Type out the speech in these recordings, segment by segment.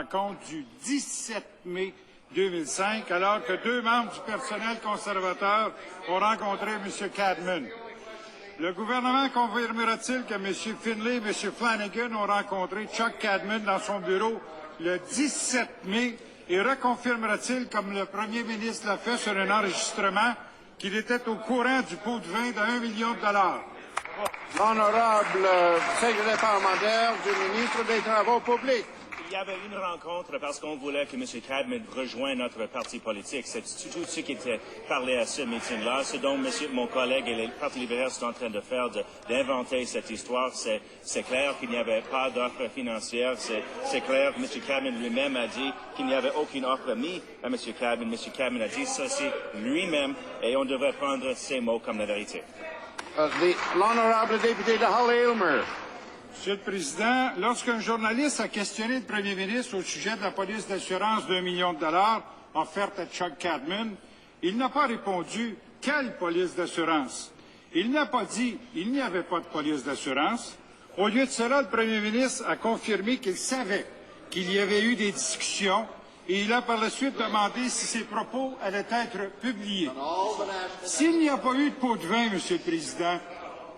rencontre du 17 mai 2005, alors que 2 membres du personnel conservateur ont rencontré M. Cadman. Le gouvernement confirmera-t-il que M. Finlay et M. Flanagan ont rencontré Chuck Cadman dans son bureau le 17 mai et reconfirmera-t-il, comme le premier ministre l'a fait sur un enregistrement, qu'il était au courant du pot-de-vin de 1 million de dollars? L'honorable secrétaire parlementaire du ministre des Travaux publics. Il y avait une rencontre parce qu'on voulait que M. Cadman rejoigne notre parti politique. C'est tout ce qui était parlé à ce meeting-là. Ce dont mon collègue et les partis libéraux sont en train de faire, d'inventer cette histoire. C'est clair qu'il n'y avait pas d'offre financière. C'est clair que M. Cadman lui-même a dit qu'il n'y avait aucune offre mise à M. Cadman. M. Cadman a dit ceci lui-même et on devrait prendre ces mots comme la vérité. L'honorable député de Hull-Aylmer. Monsieur le Président, lorsqu'un journaliste a questionné le Premier ministre au sujet de la police d'assurance d'1 million de dollars offerte à Chuck Cadman, il n'a pas répondu « Quelle police d'assurance ?» Il n'a pas dit « Il n'y avait pas de police d'assurance ». Au lieu de cela, le Premier ministre a confirmé qu'il savait qu'il y avait eu des discussions et il a par la suite demandé si ses propos allaient être publiés. S'il n'y a pas eu de pot de vin, Monsieur le Président,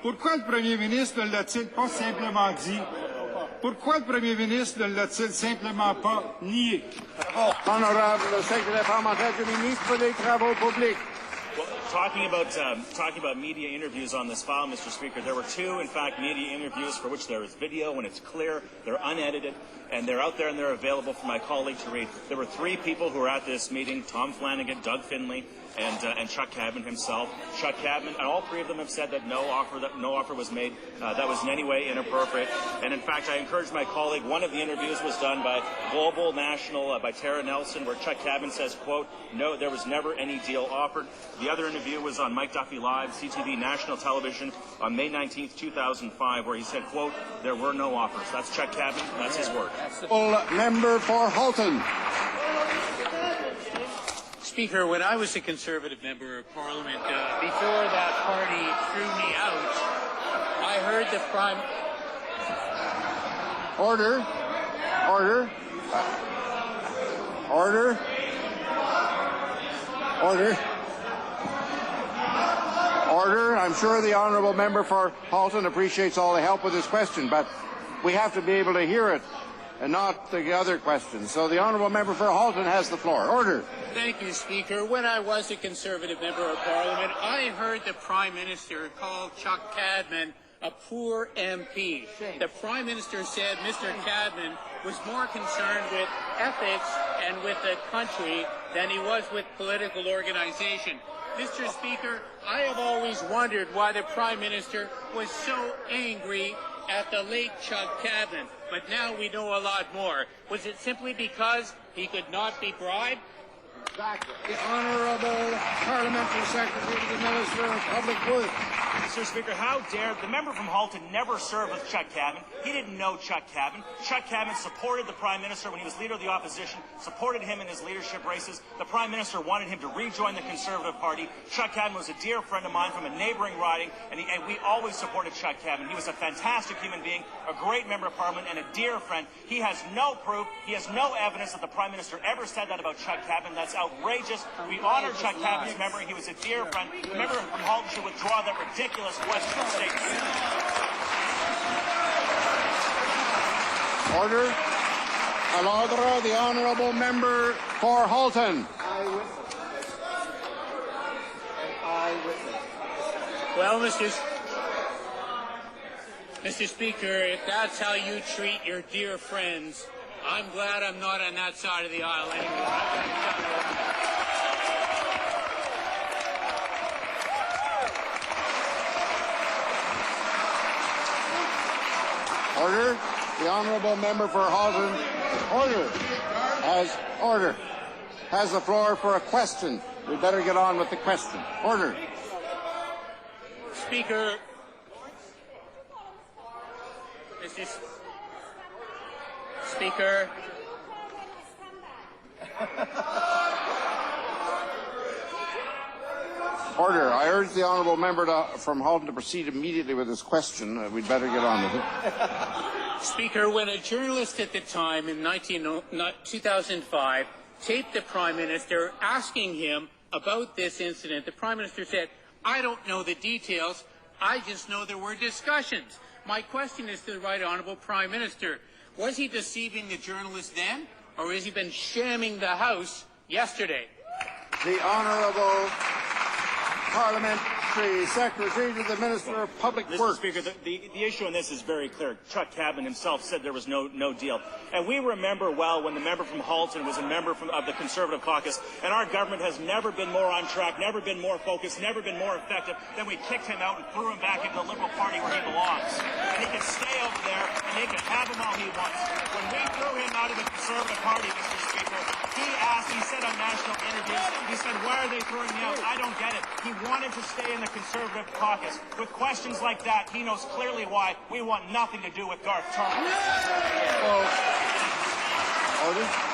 pourquoi le Premier ministre ne l'a-t-il pas simplement dit? Pourquoi le Premier ministre ne l'a-t-il simplement pas nié? Honorable secrétaire parlementaire du ministre des Travaux publics. Well, talking about media interviews on this file, Mr. Speaker, there were 2, in fact, media interviews for which there is video, and it's clear, they're unedited, and they're out there and they're available for my colleague to read. There were 3 people who were at this meeting: Tom Flanagan, Doug Finlay, and Chuck Cadman himself. Chuck Cadman, and all 3 of them have said that no offer was made that was in any way inappropriate. And in fact, I encourage my colleague. One of the interviews was done by Global National by Tara Nelson, where Chuck Cadman says, "quote No, there was never any deal offered." The other interview was on Mike Duffy Live, CTV National Television, on May 19th, 2005, where he said, "quote There were no offers." That's Chuck Cadman. That's his word. Member for Halton. Speaker, when I was a Conservative member of Parliament, before that party threw me out, I heard the Prime... Order. Order. Order. Order. Order. I'm sure the honourable member for Halton appreciates all the help with this question, but we have to be able to hear it and not the other questions. So the honourable member for Halton has the floor. Order. Thank you, Speaker. When I was a Conservative member of Parliament, I heard the Prime Minister call Chuck Cadman a poor MP. The Prime Minister said Mr. Cadman was more concerned with ethics and with the country than he was with political organization. Mr. Speaker, I have always wondered why the Prime Minister was so angry at the late Chuck Cadman, but now we know a lot more. Was it simply because he could not be bribed? Exactly. The Honourable Parliamentary Secretary to the Minister of Public Works. Mr. Speaker, how dare the member from Halton never served with Chuck Cadman. He didn't know Chuck Cadman. Chuck Cadman supported the Prime Minister when he was Leader of the Opposition, supported him in his leadership races. The Prime Minister wanted him to rejoin the Conservative Party. Chuck Cadman was a dear friend of mine from a neighbouring riding, and we always supported Chuck Cadman. He was a fantastic human being, a great member of Parliament, and a dear friend. He has no proof, he has no evidence that the Prime Minister ever said that about Chuck Cadman. That's outrageous. We honour Chuck Cadman's memory. He was a dear friend. The member from Halton should withdraw that ridiculous question statement. Order. An order, the honourable member for Halton. Well, Mr. Speaker, if that's how you treat your dear friends, I'm glad I'm not on that side of the aisle anymore. Order. The honourable member for Halton. Order. Has the floor for a question. We better get on with the question. Order. Speaker. Speaker. Order. I urge the honourable member from Halton to proceed immediately with his question. We'd better get on with it. Speaker, when a journalist at the time in 2005 taped the Prime Minister asking him about this incident, the Prime Minister said, "I don't know the details. I just know there were discussions." My question is to the Right Honourable Prime Minister. Was he deceiving the journalist then, or has he been shamming the House yesterday? The Honourable Parliamentary Secretary to the Minister of Public Works. Mr. Speaker, the issue on this is very clear. Chuck Cadman himself said there was no deal. And we remember well when the member from Halton was a member of the Conservative caucus, and our government has never been more on track, never been more focused, never been more effective. Then we kicked him out and threw him back into the Liberal Party where he belongs. And he can stay over there, and they can have him all he wants. When we threw him out of the Conservative Party, Mr. Speaker, he said on national interviews, he said, "Why are they throwing me out? I don't get it." He wanted to stay in the Conservative caucus. With questions like that, he knows clearly why we want nothing to do with Garth Turner. Order.